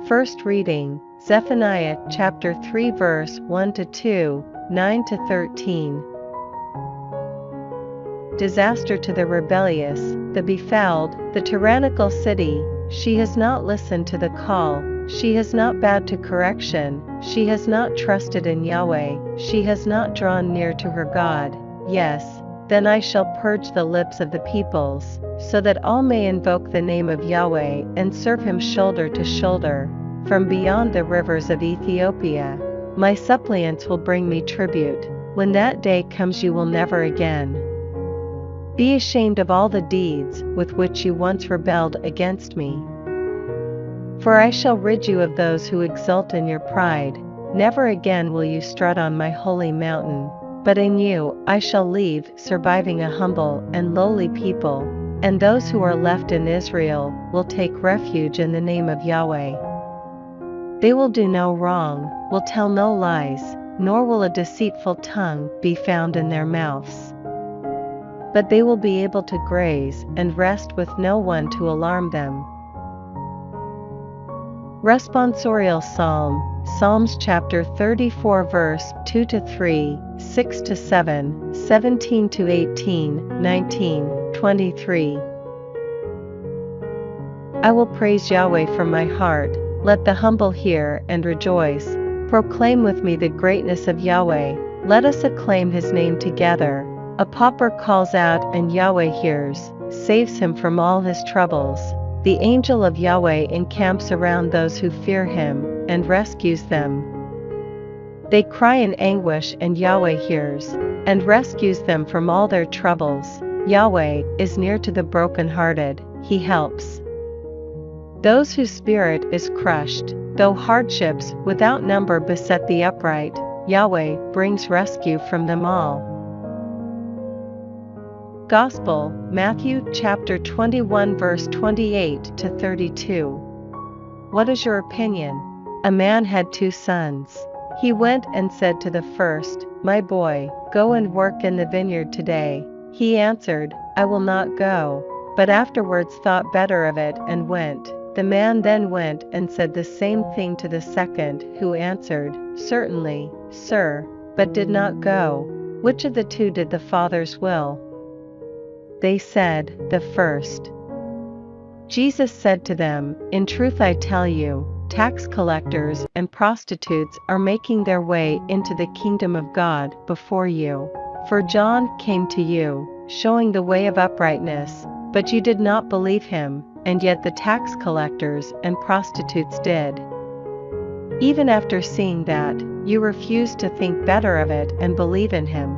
First reading, Zephaniah chapter 3 verse 1-2, 9-13. Disaster to the rebellious, the befouled, the tyrannical city. She has not listened to the call, she has not bowed to correction, she has not trusted in Yahweh, she has not drawn near to her God. Yes, then I shall purge the lips of the peoples, so that all may invoke the name of Yahweh and serve him shoulder to shoulder. From beyond the rivers of Ethiopia, my suppliants will bring me tribute. When that day comes, you will never again be ashamed of all the deeds with which you once rebelled against me. For I shall rid you of those who exult in your pride. Never again will you strut on my holy mountain, but in you I shall leave surviving a humble and lowly people, and those who are left in Israel will take refuge in the name of Yahweh. They will do no wrong, will tell no lies, nor will a deceitful tongue be found in their mouths. But they will be able to graze and rest with no one to alarm them. Responsorial Psalm, Psalms chapter 34 verse 2-3, 6-7, 17-18, 19, 23. I will praise Yahweh from my heart. Let the humble hear and rejoice. Proclaim with me the greatness of Yahweh. Let us acclaim his name together. A pauper calls out and Yahweh hears, saves him from all his troubles. The angel of Yahweh encamps around those who fear him, and rescues them. They cry in anguish and Yahweh hears, and rescues them from all their troubles. Yahweh is near to the brokenhearted, he helps those whose spirit is crushed. Though hardships without number beset the upright, Yahweh brings rescue from them all. Gospel, Matthew chapter 21 verse 28-32. What is your opinion? A man had 2 sons. He went and said to the first, My boy, go and work in the vineyard today. He answered, I will not go, but afterwards thought better of it and went. The man then went and said the same thing to the second, who answered, Certainly, sir, but did not go. Which of the 2 did the father's will? They said, the first. Jesus said to them, In truth I tell you, tax collectors and prostitutes are making their way into the kingdom of God before you. For John came to you, showing the way of uprightness, but you did not believe him, and yet the tax collectors and prostitutes did. Even after seeing that, you refused to think better of it and believe in him.